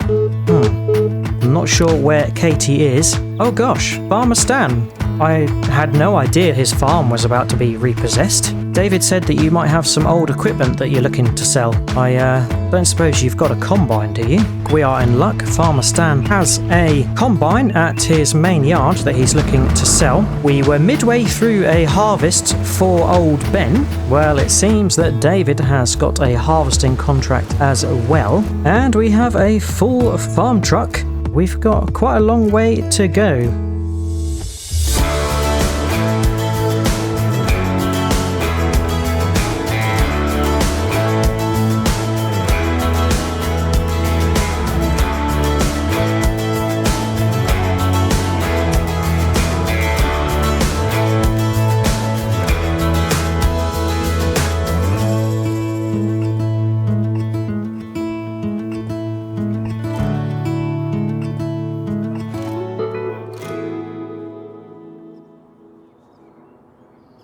I'm not sure where Katie is. Oh gosh, Farmer Stan. I had no idea his farm was about to be repossessed. David said that you might have some old equipment that you're looking to sell. I don't suppose you've got a combine, do you? We are in luck. Farmer Stan has a combine at his main yard that he's looking to sell. We were midway through a harvest for old Ben. Well, it seems that David has got a harvesting contract as well. And we have a full farm truck. We've got quite a long way to go.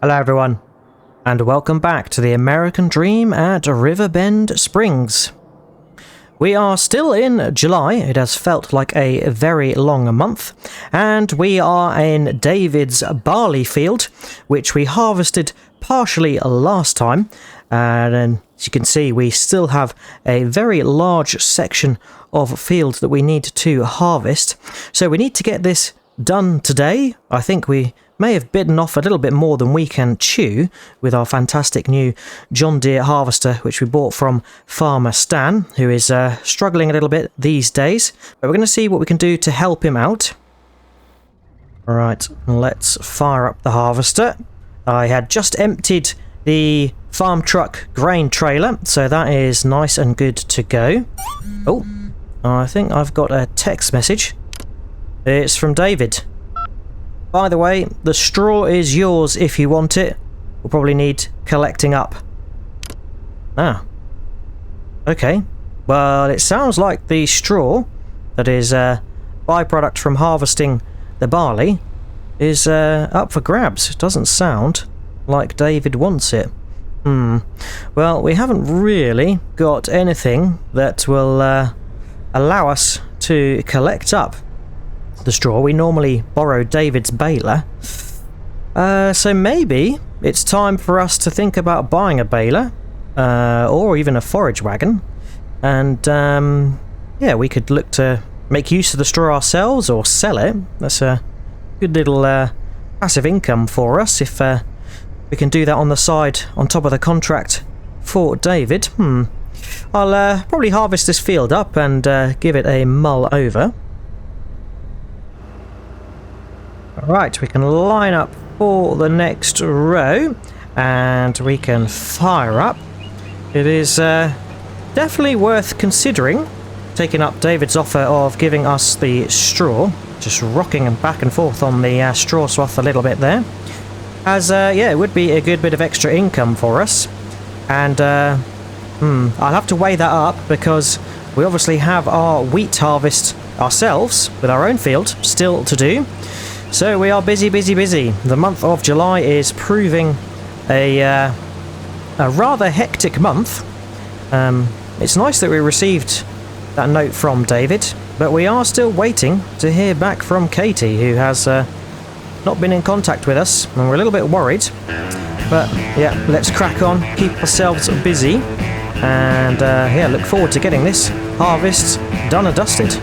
Hello everyone, and welcome back to the American Dream at Riverbend Springs. We are still in July. It has felt like a very long month, and we are in David's barley field, which we harvested partially last time, and as you can see we still have a very large section of field that we need to harvest, so we need to get this done today. I think we may have bitten off a little bit more than we can chew with our fantastic new John Deere harvester, which we bought from Farmer Stan, who is struggling a little bit these days. But we're going to see what we can do to help him out. Alright, let's fire up the harvester. I had just emptied the farm truck grain trailer, so that is nice and good to go. Oh, I think I've got a text message. It's from David. By the way, the straw is yours if you want it. We'll probably need collecting up. Ah. Okay. Well, it sounds like the straw, that is a byproduct from harvesting the barley, is up for grabs. It doesn't sound like David wants it. Well, we haven't really got anything that will allow us to collect up the straw. We normally borrow David's baler, so maybe it's time for us to think about buying a baler, or even a forage wagon, and yeah, we could look to make use of the straw ourselves or sell it. That's a good little passive income for us if we can do that on the side on top of the contract for David. I'll probably harvest this field up and give it a mull over. Alright, we can line up for the next row, and we can fire up. It is definitely worth considering taking up David's offer of giving us the straw, just rocking him back and forth on the straw swath a little bit there, as yeah, it would be a good bit of extra income for us. And I'll have to weigh that up, because we obviously have our wheat harvest ourselves with our own field still to do. So we are busy. The month of July is proving a rather hectic month. It's nice that we received that note from David, but we are still waiting to hear back from Katie, who has not been in contact with us, and we're a little bit worried. But yeah, let's crack on, keep ourselves busy, and yeah, look forward to getting this harvest done and dusted.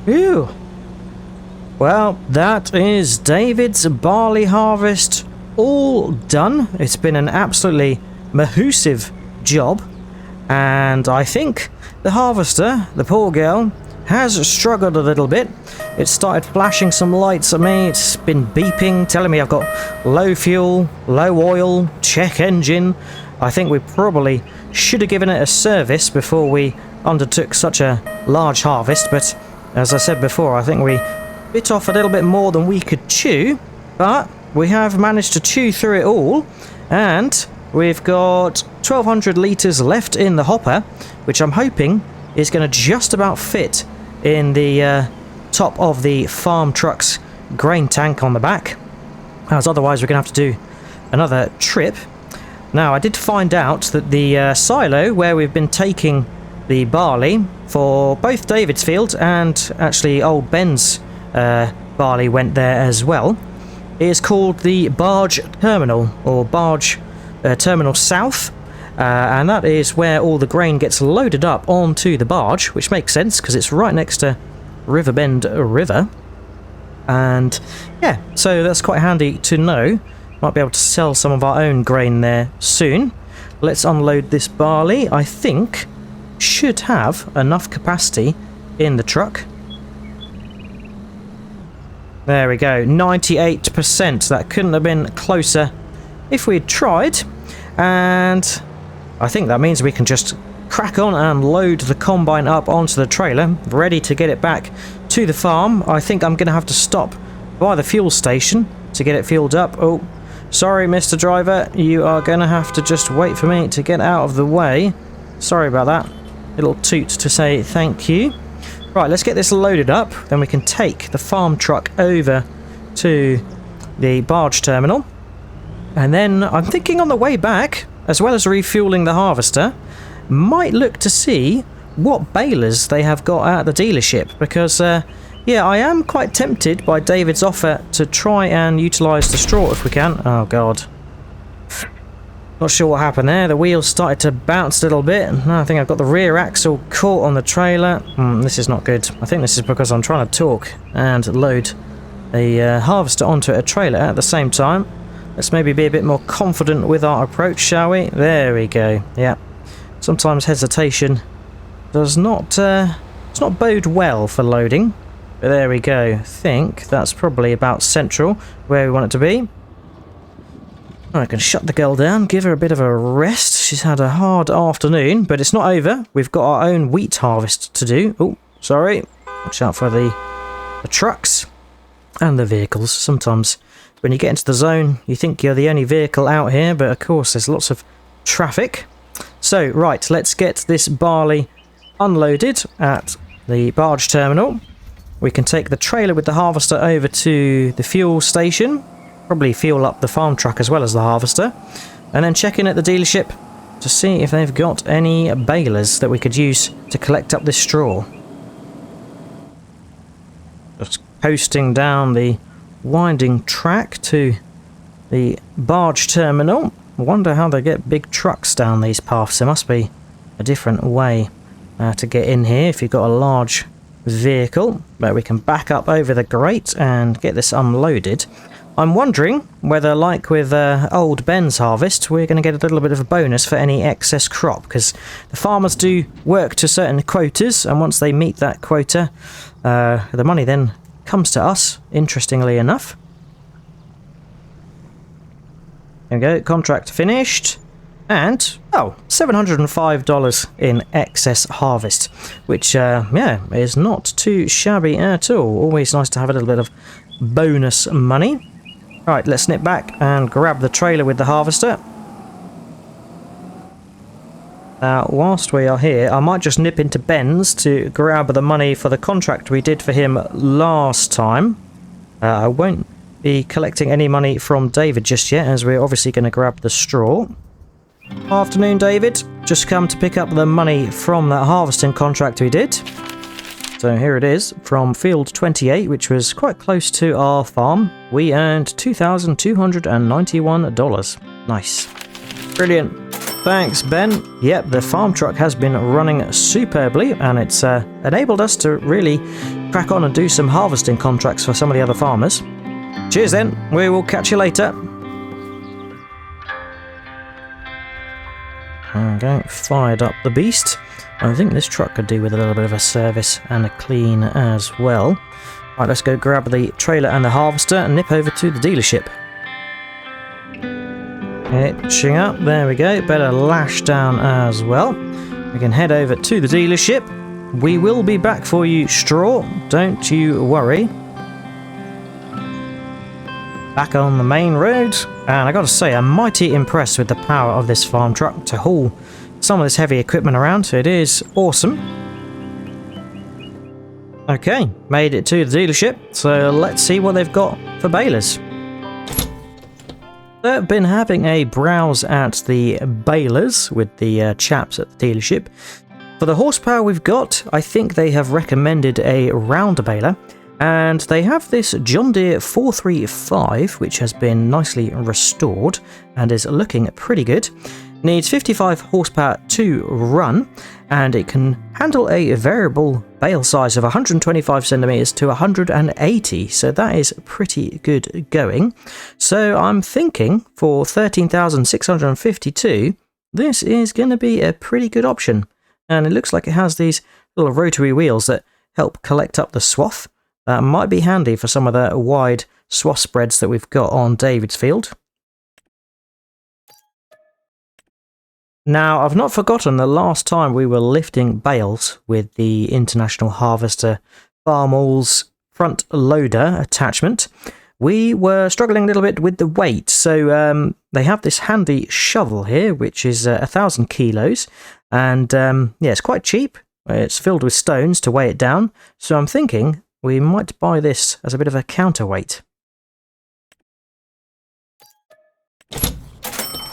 Phew. Well, that is David's barley harvest all done. It's been an absolutely mahoosive job, and I think the harvester, the poor girl, has struggled a little bit. It started flashing some lights at me. It's been beeping, telling me I've got low fuel, low oil, check engine. I think we probably should have given it a service before we undertook such a large harvest, but as I said before, I think we bit off a little bit more than we could chew, but we have managed to chew through it all, and we've got 1,200 litres left in the hopper, which I'm hoping is going to just about fit in the top of the farm truck's grain tank on the back, as otherwise we're going to have to do another trip. Now, I did find out that the silo where we've been taking the barley for both David's field and actually old Ben's barley went there as well, is called the Barge Terminal, or Barge Terminal South, and that is where all the grain gets loaded up onto the barge, which makes sense because it's right next to Riverbend River. And yeah, so that's quite handy to know. Might be able to sell some of our own grain there soon. Let's unload this barley. I think should have enough capacity in the truck. There we go, 98%. That couldn't have been closer if we'd tried. And I think that means we can just crack on and load the combine up onto the trailer, ready to get it back to the farm. I think I'm going to have to stop by the fuel station to get it fueled up. Oh, sorry, Mr. Driver. You are going to have to just wait for me to get out of the way. Sorry about that. Little toot to say thank you. Right, let's get this loaded up, then we can take the farm truck over to the barge terminal. And then I'm thinking on the way back, as well as refueling the harvester, might look to see what balers they have got at the dealership, because yeah, I am quite tempted by David's offer to try and utilise the straw if we can. Oh god. Not sure what happened there. The wheels started to bounce a little bit. I think I've got the rear axle caught on the trailer. This is not good. I think this is because I'm trying to talk and load a harvester onto a trailer at the same time. Let's maybe be a bit more confident with our approach, shall we? There we go. Yeah. Sometimes hesitation does not bode well for loading. But there we go. I think that's probably about central where we want it to be. I can shut the girl down, give her a bit of a rest. She's had a hard afternoon, but it's not over. We've got our own wheat harvest to do. Oh, sorry. Watch out for the trucks and the vehicles. Sometimes when you get into the zone, you think you're the only vehicle out here, but of course there's lots of traffic. So, right, let's get this barley unloaded at the barge terminal. We can take the trailer with the harvester over to the fuel station. Probably fuel up the farm truck as well as the harvester, and then check in at the dealership to see if they've got any balers that we could use to collect up this straw. Just coasting down the winding track to the barge terminal. I wonder how they get big trucks down these paths. There must be a different way to get in here if you've got a large vehicle, but we can back up over the grate and get this unloaded. I'm wondering whether, like with old Ben's harvest, we're going to get a little bit of a bonus for any excess crop, because the farmers do work to certain quotas, and once they meet that quota, the money then comes to us, interestingly enough. There we go, contract finished, and, oh, $705 in excess harvest, which, yeah, is not too shabby at all. Always nice to have a little bit of bonus money. Right, let's snip back and grab the trailer with the harvester. Now, whilst we are here, I might just nip into Ben's to grab the money for the contract we did for him last time. I won't be collecting any money from David just yet, as we're obviously going to grab the straw. Afternoon, David. Just come to pick up the money from that harvesting contract we did. So here it is, from field 28, which was quite close to our farm. We earned $2,291. Nice. Brilliant. Thanks, Ben. Yep, the farm truck has been running superbly, and it's enabled us to really crack on and do some harvesting contracts for some of the other farmers. Cheers then, we will catch you later. Okay, fired up the beast. I think this truck could do with a little bit of a service and a clean as well. Right, let's go grab the trailer and the harvester and nip over to the dealership. Hitching up, there we go. Better lash down as well. We can head over to the dealership. We will be back for you, Straw. Don't you worry. Back on the main road, and I gotta say, I'm mighty impressed with the power of this farm truck to haul some of this heavy equipment around. It is awesome. Okay, made it to the dealership, so let's see what they've got for balers. I've been having a browse at the balers with the chaps at the dealership. For the horsepower we've got, I think they have recommended a round baler, and they have this John Deere 435, which has been nicely restored and is looking pretty good. Needs 55 horsepower to run, and it can handle a variable bale size of 125 centimeters to 180, so that is pretty good going. So I'm thinking for 13,652, this is going to be a pretty good option, and it looks like it has these little rotary wheels that help collect up the swath. That might be handy for some of the wide swath spreads that we've got on David's field. Now, I've not forgotten the last time we were lifting bales with the International Harvester Farmall's front loader attachment. We were struggling a little bit with the weight, so they have this handy shovel here, which is 1,000 kilos, and yeah, it's quite cheap. It's filled with stones to weigh it down, so I'm thinking we might buy this as a bit of a counterweight.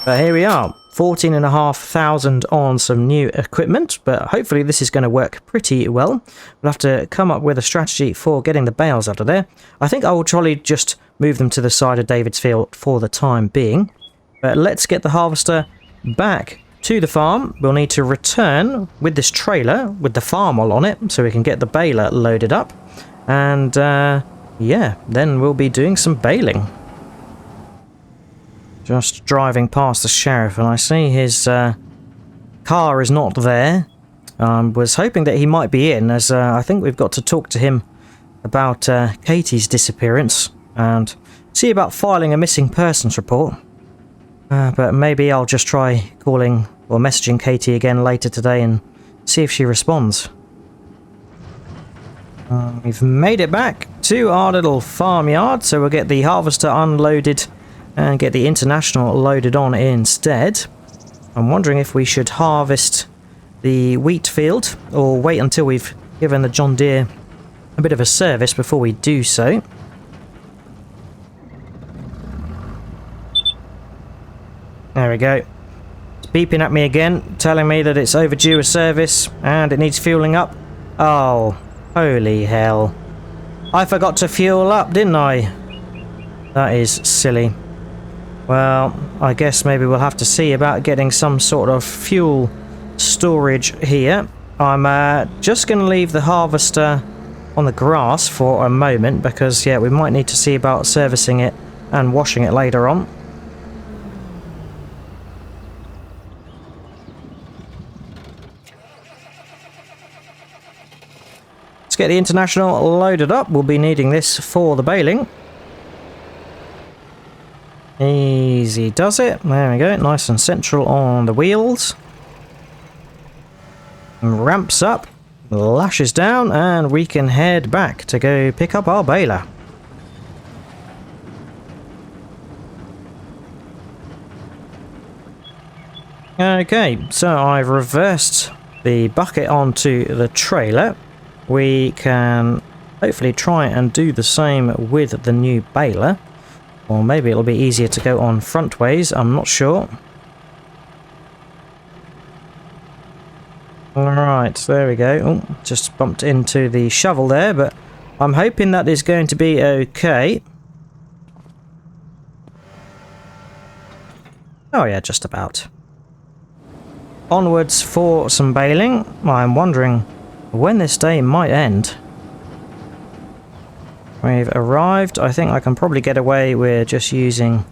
But here we are. 14,500 on some new equipment, but hopefully this is going to work pretty well. We'll have to come up with a strategy for getting the bales out of there. I think I will probably just move them to the side of David's field for the time being. But let's get the harvester back to the farm. We'll need to return with this trailer with the farmall on it so we can get the baler loaded up. And yeah, then we'll be doing some baling. Just driving past the sheriff, and I see his car is not there. Was hoping that he might be in, as I think we've got to talk to him about Katie's disappearance and see about filing a missing persons report. But maybe I'll just try calling or messaging Katie again later today and see if she responds. We've made it back to our little farmyard, so we'll get the harvester unloaded and get the International loaded on instead. I'm wondering if we should harvest the wheat field or wait until we've given the John Deere a bit of a service before we do so. There we go. It's beeping at me again, telling me that it's overdue a service and it needs fueling up. Oh, holy hell. I forgot to fuel up, didn't I? That is silly. Well, I guess maybe we'll have to see about getting some sort of fuel storage here. I'm just going to leave the harvester on the grass for a moment because, yeah, we might need to see about servicing it and washing it later on. Let's get the International loaded up. We'll be needing this for the baling. Easy does it. There we go. Nice and central on the wheels. Ramps up, lashes down, and we can head back to go pick up our baler. Okay, so I've reversed the bucket onto the trailer. We can hopefully try and do the same with the new baler. Or maybe it'll be easier to go on front ways, I'm not sure. Alright, there we go. Oh, just bumped into the shovel there, but I'm hoping that is going to be okay. Oh yeah, just about. onwards for some baling. I'm wondering when this day might end. We've arrived. I think I can probably get away with just using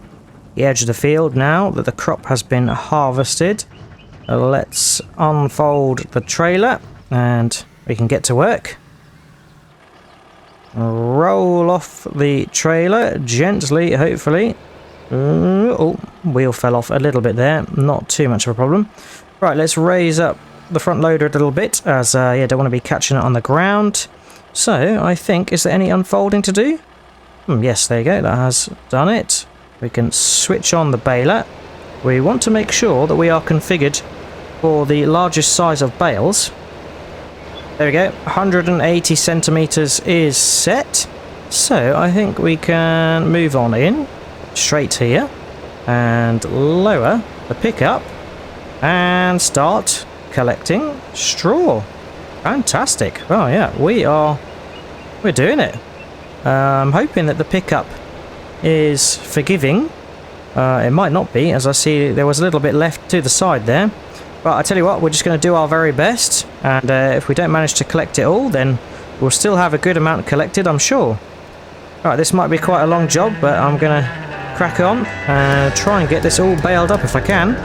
the edge of the field now that the crop has been harvested. Let's unfold the trailer and we can get to work. Roll off the trailer gently, hopefully. Oh, wheel fell off a little bit there. Not too much of a problem. Right, let's raise up the front loader a little bit, as yeah, don't want to be catching it on the ground. So, I think, is there any unfolding to do? Yes, there you go, that has done it. We can switch on the baler. We want to make sure that we are configured for the largest size of bales. There we go, 180 centimeters is set. So, I think we can move on in, straight here, and lower the pickup, and start collecting straw. Fantastic. Oh yeah, we're doing it. I'm hoping that the pickup is forgiving. It might not be, as I see there was a little bit left to the side there. But I tell you what, we're just going to do our very best, and if we don't manage to collect it all, then we'll still have a good amount collected, I'm sure. Alright, this might be quite a long job, but I'm going to crack on and try and get this all baled up if I can.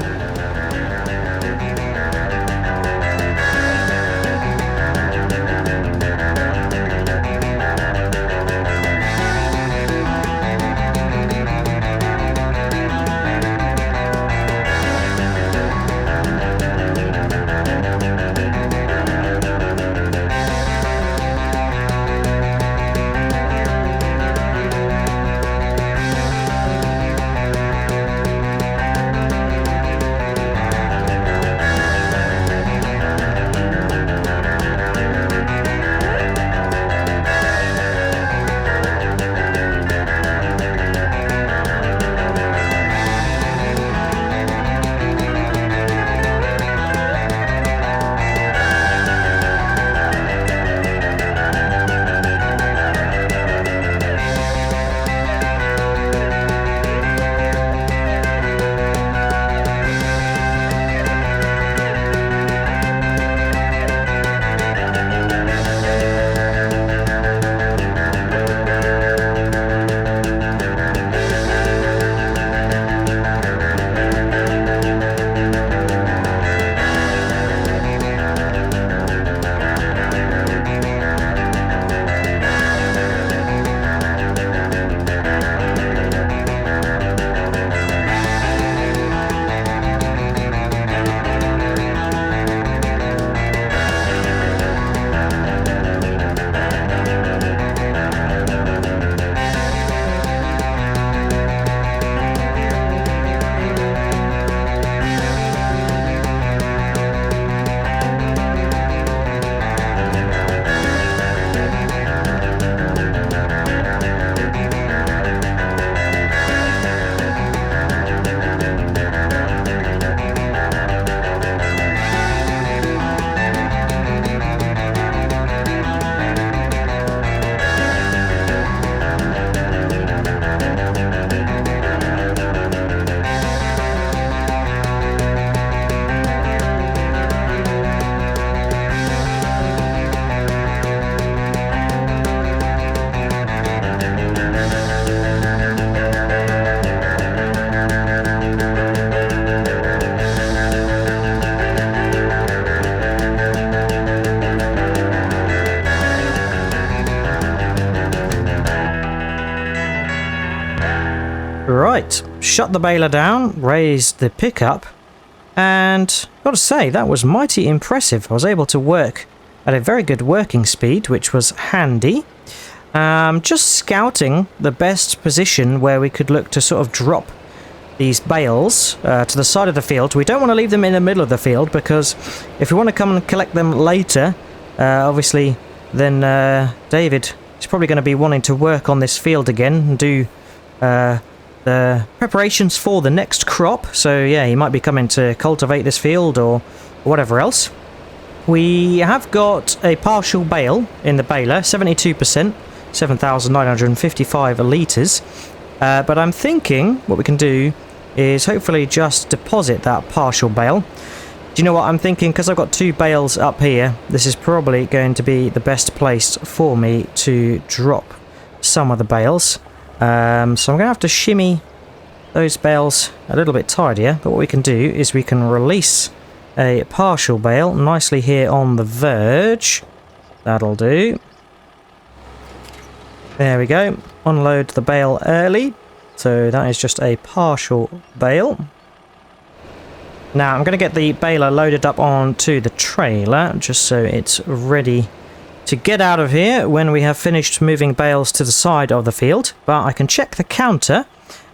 Right, shut the baler down, raised the pickup, and got to say, that was mighty impressive. I was able to work at a very good working speed, which was handy. Just scouting the best position where we could look to sort of drop these bales to the side of the field. We don't want to leave them in the middle of the field, because if we want to come and collect them later, obviously, then David is probably going to be wanting to work on this field again and do the preparations for the next crop. So yeah, he might be coming to cultivate this field or whatever else. We have got a partial bale in the baler, 72%, 7,955 litres. But I'm thinking what we can do is hopefully just deposit that partial bale. Do you know what I'm thinking? Because I've got 2 bales up here, this is probably going to be the best place for me to drop some of the bales. So I'm going to have to shimmy those bales a little bit tidier, but what we can do is we can release a partial bale nicely here on the verge. That'll do. There we go. Unload the bale early. So that is just a partial bale. Now I'm going to get the baler loaded up onto the trailer just so it's ready to get out of here when we have finished moving bales to the side of the field. But I can check the counter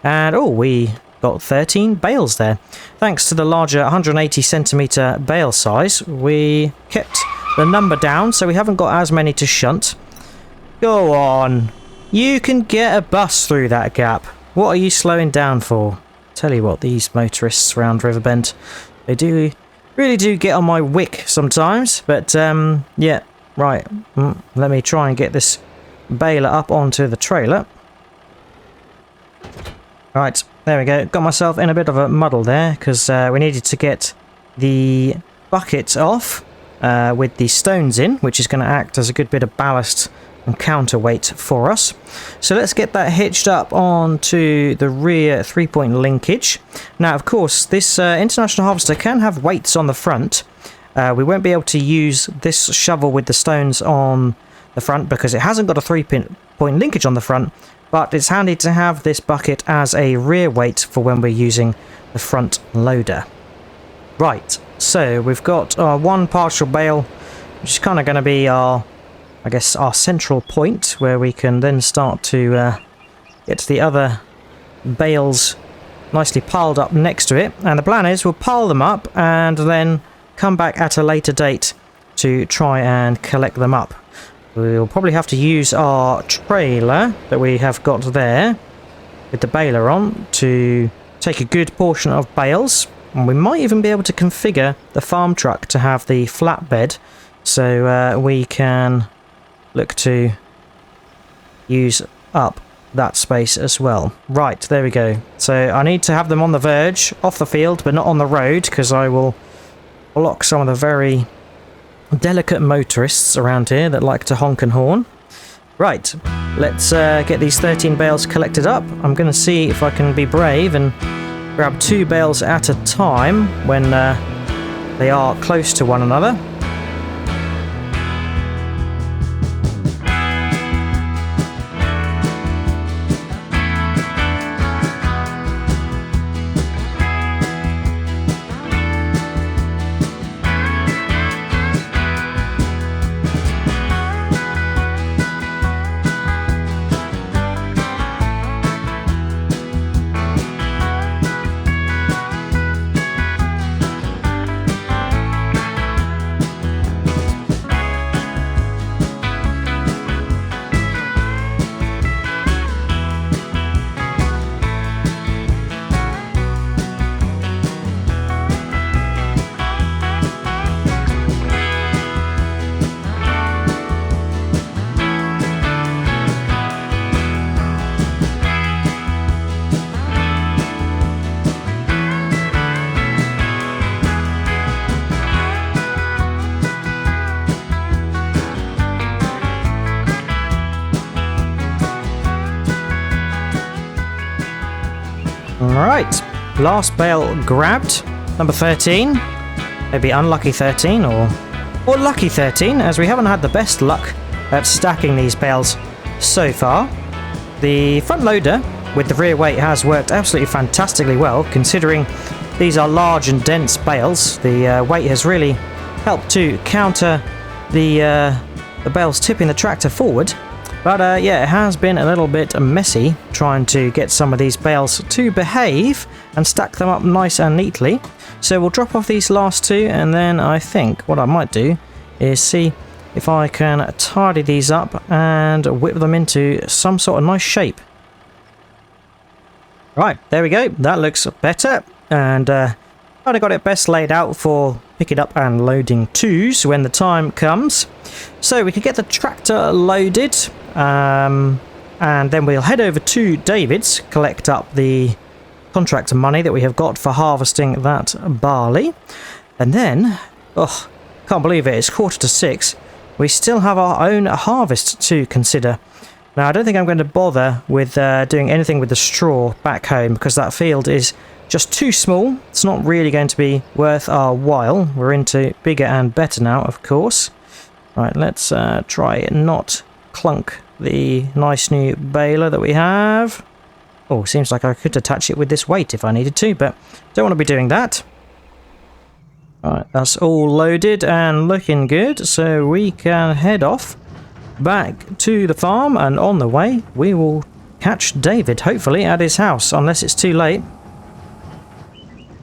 and oh, we got 13 bales there. Thanks to the larger 180 centimetre bale size, we kept the number down so we haven't got as many to shunt. Go on, you can get a bus through that gap. What are you slowing down for? Tell you what, these motorists around Riverbend, they really do get on my wick sometimes. But yeah, right. Let me try and get this baler up onto the trailer. Right, there we go. Got myself in a bit of a muddle there because we needed to get the bucket off with the stones in, which is going to act as a good bit of ballast and counterweight for us. So let's get that hitched up onto the rear 3-point linkage. Now, of course, this International Harvester can have weights on the front. We won't be able to use this shovel with the stones on the front because it hasn't got a 3-point linkage on the front, but it's handy to have this bucket as a rear weight for when we're using the front loader. Right, so we've got our 1 partial bale, which is kind of going to be our, I guess, our central point where we can then start to get the other bales nicely piled up next to it. And the plan is we'll pile them up and then come back at a later date to try and collect them up. We'll probably have to use our trailer that we have got there with the baler on to take a good portion of bales. And we might even be able to configure the farm truck to have the flatbed so we can look to use up that space as well. Right, there we go. So I need to have them on the verge, off the field, but not on the road, because I will block some of the very delicate motorists around here that like to honk and horn. Right, let's get these 13 bales collected up. I'm going to see if I can be brave and grab 2 bales at a time when they are close to one another. Alright, last bale grabbed, number 13, maybe unlucky 13 or lucky 13, as we haven't had the best luck at stacking these bales so far. The front loader with the rear weight has worked absolutely fantastically well, considering these are large and dense bales. The weight has really helped to counter the bales tipping the tractor forward. But yeah, it has been a little bit messy trying to get some of these bales to behave and stack them up nice and neatly. So we'll drop off these last 2, and then I think what I might do is see if I can tidy these up and whip them into some sort of nice shape. Right, there we go. That looks better. And I've got it best laid out for picking up and loading twos when the time comes. So we can get the tractor loaded. And then we'll head over to David's, collect up the contractor money that we have got for harvesting that barley. And then, oh, can't believe it, it's 5:45. We still have our own harvest to consider. Now, I don't think I'm going to bother with doing anything with the straw back home because that field is just too small. It's not really going to be worth our while. We're into bigger and better now, of course. Right, let's try not clunk the nice new baler that we have. Oh, seems like I could attach it with this weight if I needed to, but don't want to be doing that. Alright, that's all loaded and looking good, so we can head off back to the farm, and on the way we will catch David, hopefully at his house, unless it's too late.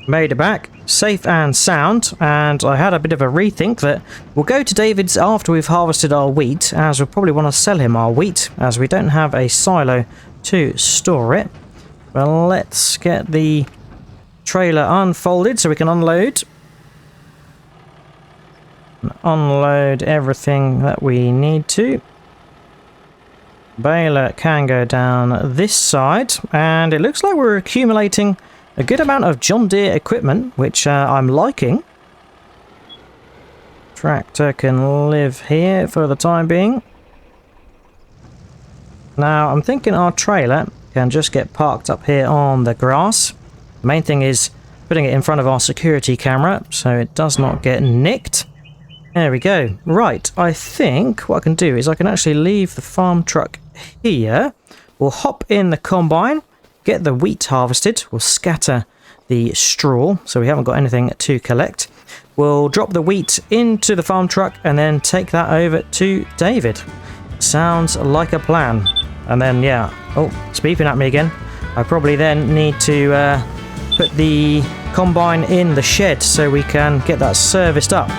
Made it back, safe and sound, and I had a bit of a rethink that we'll go to David's after we've harvested our wheat, as we'll probably want to sell him our wheat, as we don't have a silo to store it. Well, let's get the trailer unfolded so we can unload. Unload everything that we need to. Baler can go down this side, and it looks like we're accumulating a good amount of John Deere equipment, which I'm liking. Tractor can live here for the time being. Now, I'm thinking our trailer can just get parked up here on the grass. The main thing is putting it in front of our security camera so it does not get nicked. There we go. Right, I think what I can do is I can actually leave the farm truck here. We'll hop in the combine, get the wheat harvested. We'll scatter the straw so we haven't got anything to collect. We'll drop the wheat into the farm truck and then take that over to David. Sounds like a plan. And then, yeah, oh, it's beeping at me again. I probably then need to put the combine in the shed so we can get that serviced up.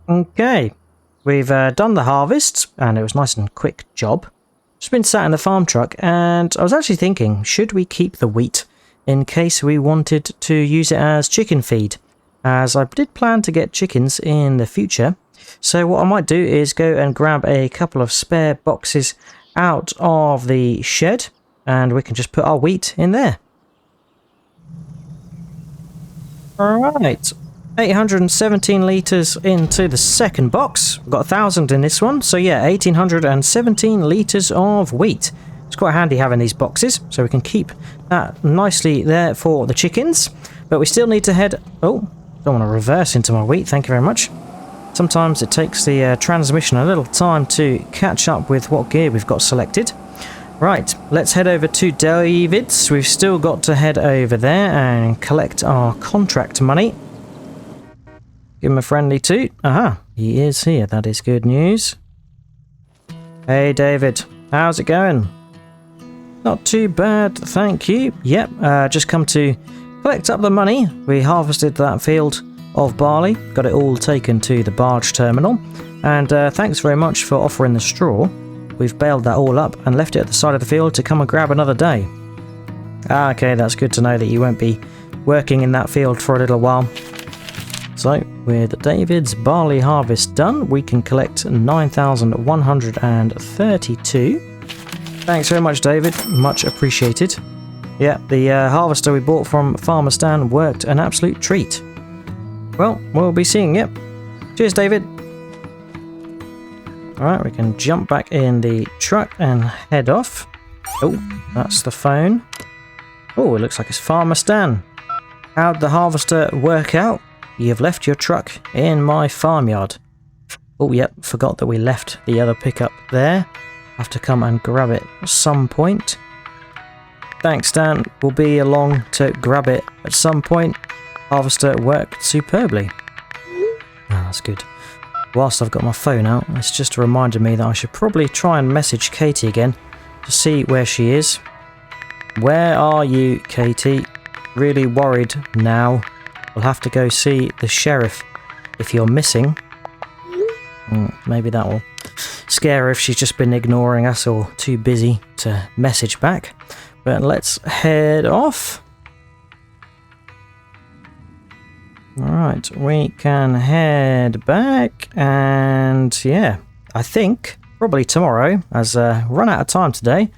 Okay, we've done the harvest, and it was a nice and quick job. Just been sat in the farm truck, and I was actually thinking, should we keep the wheat in case we wanted to use it as chicken feed? As I did plan to get chickens in the future. So what I might do is go and grab a couple of spare boxes out of the shed, and we can just put our wheat in there. Alright. 817 litres into the second box. We've got 1,000 in this one, so yeah, 1,817 litres of wheat. It's quite handy having these boxes, so we can keep that nicely there for the chickens. But we still need to head... Oh, don't want to reverse into my wheat, thank you very much. Sometimes it takes the transmission a little time to catch up with what gear we've got selected. Right, let's head over to David's. We've still got to head over there and collect our contract money. Give him a friendly toot. Aha, he is here. That is good news. Hey, David. How's it going? Not too bad, thank you. Yep, just come to collect up the money. We harvested that field of barley. Got it all taken to the barge terminal. And thanks very much for offering the straw. We've baled that all up and left it at the side of the field to come and grab another day. Ah, okay, that's good to know that you won't be working in that field for a little while. So, with David's barley harvest done, we can collect 9,132. Thanks very much, David. Much appreciated. Yeah, the harvester we bought from Farmer Stan worked an absolute treat. Well, we'll be seeing you. Cheers, David. Alright, we can jump back in the truck and head off. Oh, that's the phone. Oh, it looks like it's Farmer Stan. How'd the harvester work out? You've left your truck in my farmyard. Oh, yep, forgot that we left the other pickup there. Have to come and grab it at some point. Thanks, Stan. We'll be along to grab it at some point. Harvester worked superbly. Oh, that's good. Whilst I've got my phone out, it's just reminded me that I should probably try and message Katie again to see where she is. Where are you, Katie? Really worried now. We'll have to go see the sheriff if you're missing. Maybe that will scare her if she's just been ignoring us or too busy to message back. But let's head off. Alright, we can head back, and yeah, I think probably tomorrow, as run out of time today,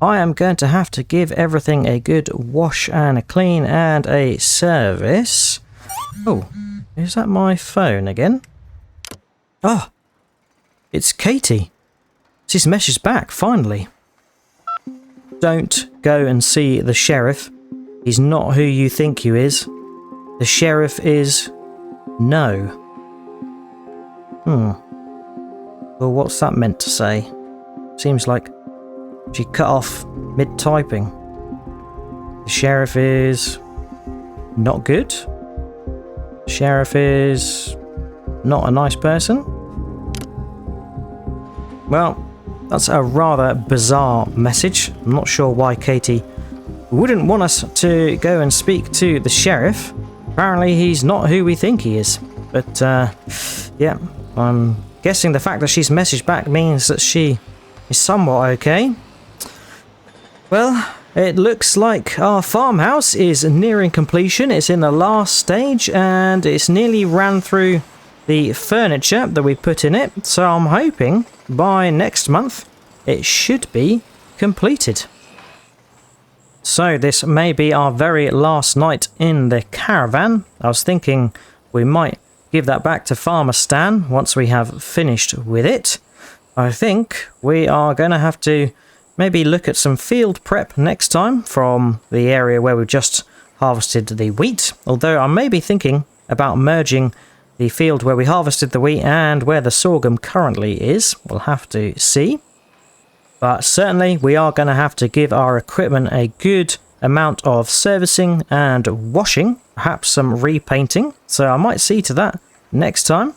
I am going to have to give everything a good wash and a clean and a service. Oh, is that my phone again? Oh, it's Katie. She's messaged back, finally. Don't go and see the sheriff. He's not who you think he is. The sheriff is... no. Well, what's that meant to say? Seems like she cut off mid-typing. The sheriff is... not good. The sheriff is... not a nice person. Well, that's a rather bizarre message. I'm not sure why Katie wouldn't want us to go and speak to the sheriff. Apparently he's not who we think he is. But, yeah, I'm guessing the fact that she's messaged back means that she is somewhat okay. Well, it looks like our farmhouse is nearing completion. It's in the last stage and it's nearly ran through the furniture that we put in it. So I'm hoping by next month it should be completed. So this may be our very last night in the caravan. I was thinking we might give that back to Farmer Stan once we have finished with it. I think we are going to have to maybe look at some field prep next time from the area where we've just harvested the wheat. Although I may be thinking about merging the field where we harvested the wheat and where the sorghum currently is. We'll have to see. But certainly we are going to have to give our equipment a good amount of servicing and washing, perhaps some repainting. So I might see to that next time.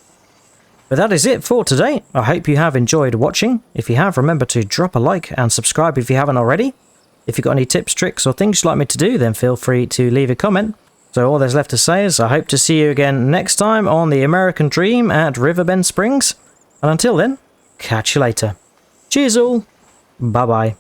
But that is it for today. I hope you have enjoyed watching. If you have, remember to drop a like and subscribe if you haven't already. If you've got any tips, tricks or things you'd like me to do, then feel free to leave a comment. So all there's left to say is I hope to see you again next time on the American Dream at Riverbend Springs. And until then, catch you later. Cheers all. Bye bye.